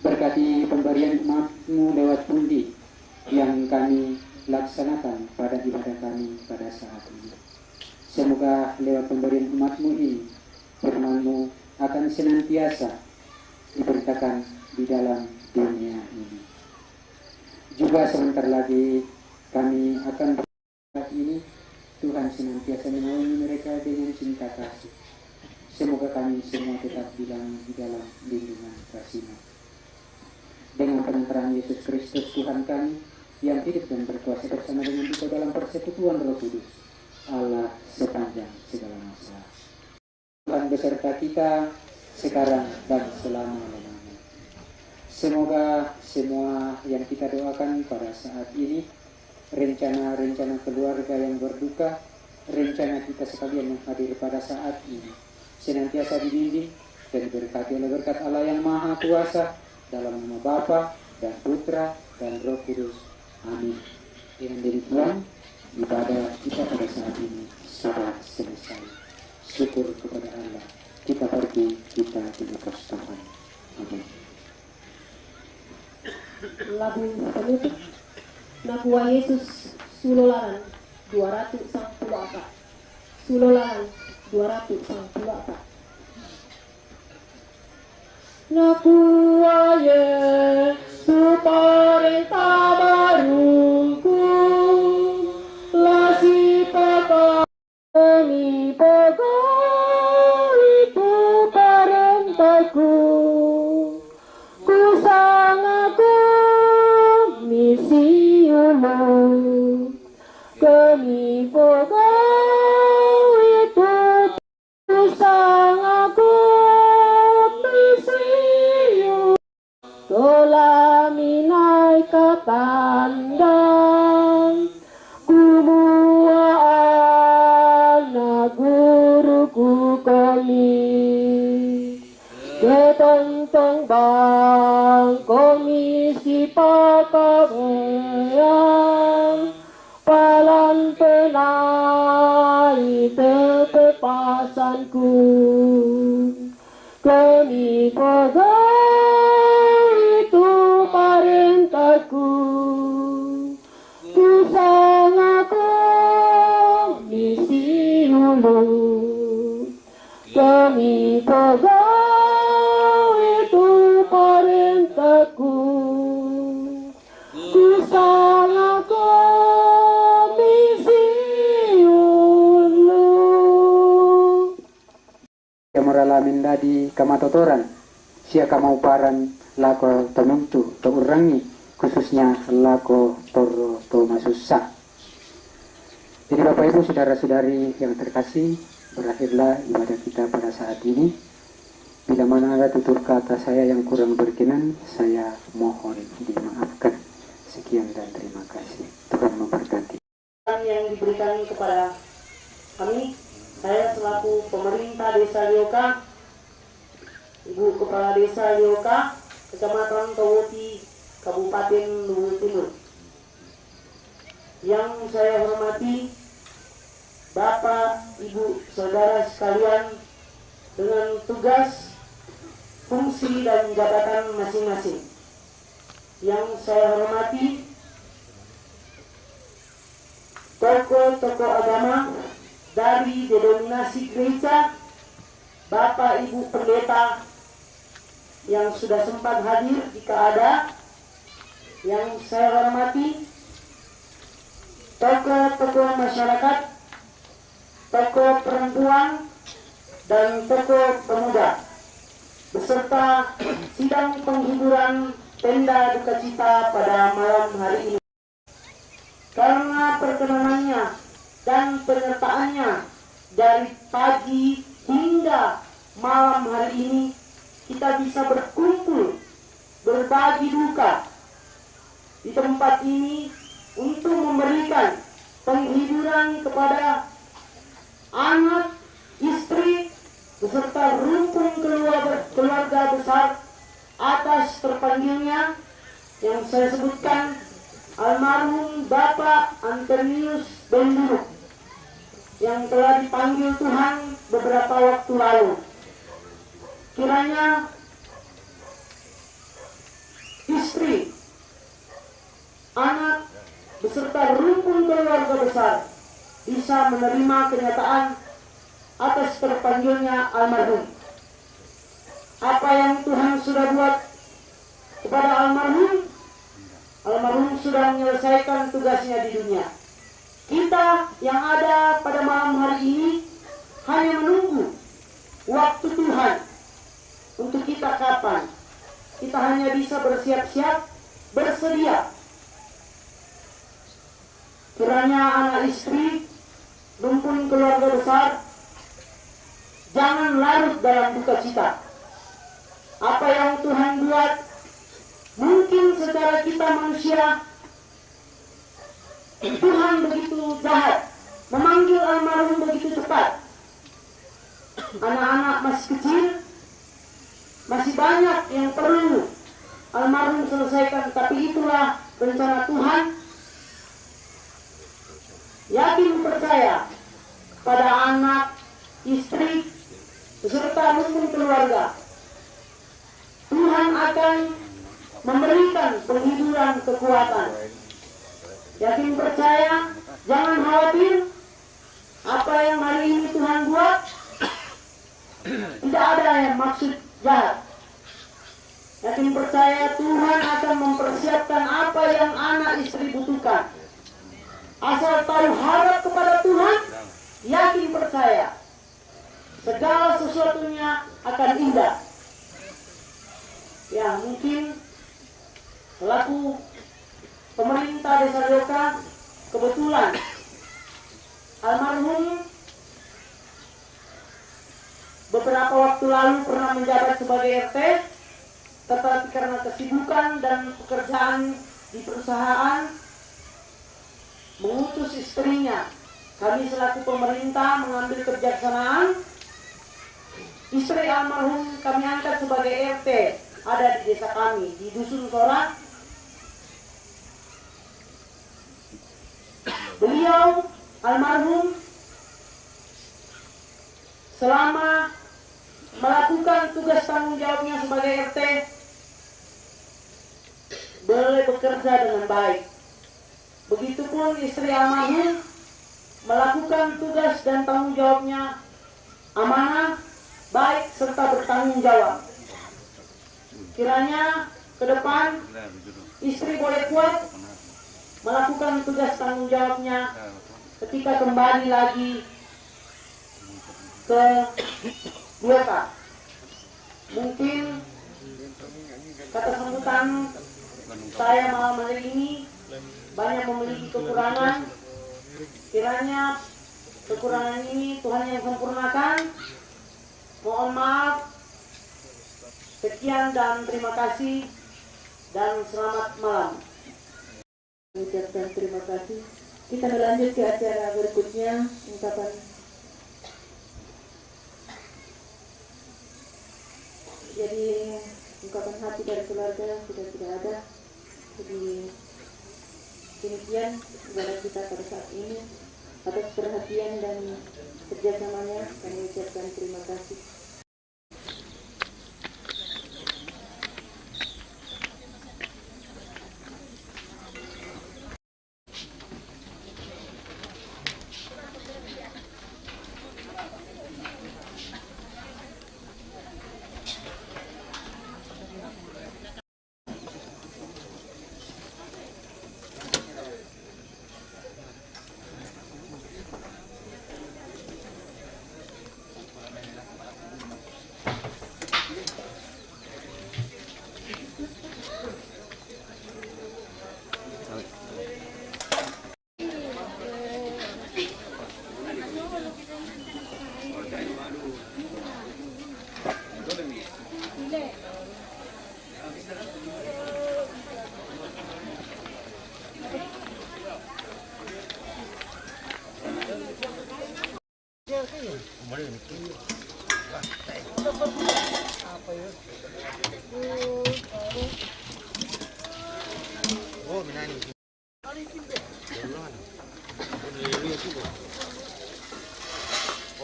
Berkati pemberian umat-Mu lewat pundi yang kami laksanakan pada ibadah kami pada saat ini. Semoga lewat pemberian umat-Mu ini, firman-Mu akan senantiasa diberitakan di dalam dunia ini. Juga sebentar lagi kami akan saat ini, Tuhan senantiasa menaungi mereka dengan cinta kasih. Semoga kami semua tetap di dalam lindungan kasih-Mu. Dengan penerangan Yesus Kristus Tuhan kami yang hidup dan berkuasa bersama dengan kita dalam persekutuan Roh Kudus, Allah sepanjang segala masa. Tuhan beserta kita sekarang dan selama-lamanya. Semoga semua yang kita doakan pada saat ini, rencana-rencana keluarga yang berduka, rencana kita sekalian yang hadir pada saat ini, senantiasa dibimbing dan diberkati oleh berkat Allah yang Maha Kuasa, dalam nama Bapa dan Putra dan Roh Kudus. Amin. Dengan demikian, ibadah kita pada saat ini sudah selesai. Syukur kepada Allah. Kita pergi, kita dilepas Tuhan. Amin. Lagu penutup Nakua Yesus Sulolalan 214. Sulolalan 214. Nakua Yesus perintah baruku, lasi pakai kami pegawai itu perintahku, ku sangaku misiumu, kami pegawai itu ku sangaku misiu, telah minai katandang kumua anak guruku kami, ketentang bang komisi pakabean, palan penai tepepasanku, kami pegawai itu perintahku, ku sangaku misi ulu, kami pegawai itu perintahku, ku sangaku mendadi kamatotoran sia kamauparan lako tomentu to urangi khususnya lako toro to masusah. Jadi Bapak Ibu saudara-saudari yang terkasih, berakhirlah ibadah kita pada saat ini. Bila mana ada tutur kata saya yang kurang berkenan, saya mohon dimaafkan. Sekian dan terima kasih. Tuhan memberkati. Yang diberikan kepada kami, saya selaku pemerintah Desa Lioka, Ibu Kepala Desa Lioka, Kecamatan Towoti, Kabupaten Luwu Timur. Yang saya hormati Bapak, Ibu, Saudara sekalian dengan tugas, fungsi dan jabatan masing-masing. Yang saya hormati tokoh-tokoh agama dari denominasi gereja, Bapak Ibu Pendeta yang sudah sempat hadir jika ada. Yang saya hormati tokoh-tokoh masyarakat, tokoh perempuan, dan tokoh pemuda, beserta sidang penghiburan tenda duka cita pada malam hari ini. Karena perkenanannya dan penyertaannya dari pagi hingga malam hari ini, kita bisa berkumpul, berbagi duka di tempat ini untuk memberikan penghiburan kepada anak, istri, beserta rumpun keluarga besar atas terpanggilnya yang saya sebutkan almarhum Bapak Antonius Benduruk yang telah dipanggil Tuhan beberapa waktu lalu. Kiranya istri, anak, beserta rumpun keluarga besar bisa menerima kenyataan atas terpanggilnya almarhum. Apa yang Tuhan sudah buat kepada almarhum, almarhum sudah menyelesaikan tugasnya di dunia. Kita yang ada pada malam hari ini hanya menunggu waktu Tuhan untuk kita kapan. Kita hanya bisa bersiap-siap, bersedia. Kiranya anak istri, rumpun keluarga besar, jangan larut dalam duka cita. Apa yang Tuhan buat, mungkin secara kita manusia, Tuhan begitu jahat, memanggil almarhum begitu cepat. Anak-anak masih kecil, masih banyak yang perlu almarhum selesaikan, tapi itulah rencana Tuhan. Yakin percaya pada anak, istri, beserta rumpun keluarga, Tuhan akan memberikan penghiburan kekuatan. Yakin percaya, jangan khawatir. Apa yang hari ini Tuhan buat, tidak ada yang maksud jahat. Yakin percaya Tuhan akan mempersiapkan apa yang anak istri butuhkan. Asal tahu harap kepada Tuhan, yakin percaya segala sesuatunya akan indah. Ya, mungkin selaku pemerintah Desa Lioka, kebetulan almarhum beberapa waktu lalu pernah menjabat sebagai RT, tetapi karena kesibukan dan pekerjaan di perusahaan mengutus istrinya. Kami selaku pemerintah mengambil kebijaksanaan, istri almarhum kami angkat sebagai RT, ada di desa kami, di Dusun Sorak. Beliau almarhum selama melakukan tugas tanggung jawabnya sebagai RT, boleh bekerja dengan baik. Begitupun istri almarhum melakukan tugas dan tanggung jawabnya amanah, baik serta bertanggung jawab. Kiranya ke depan istri boleh kuat melakukan tugas tanggung jawabnya ketika kembali lagi ke Lioka. Mungkin kata sambutan saya malam hari ini banyak memiliki kekurangan. Kiranya kekurangan ini Tuhan yang sempurnakan. Mohon maaf. Sekian dan terima kasih dan selamat malam. Mengucapkan terima kasih. Kita melanjut ke acara berikutnya, ungkapan jadi ungkapan hati dari keluarga sudah tidak ada. Jadi demikian ibadah kita pada saat ini. Atas perhatian dan kerjasamanya kami ucapkan terima kasih.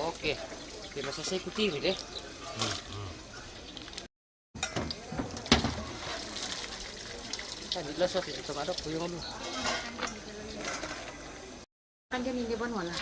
Oke, kita selesai ikuti deh. Tadi jelas waktu itu ada kuyung dulu. Kan jadi di depan wala.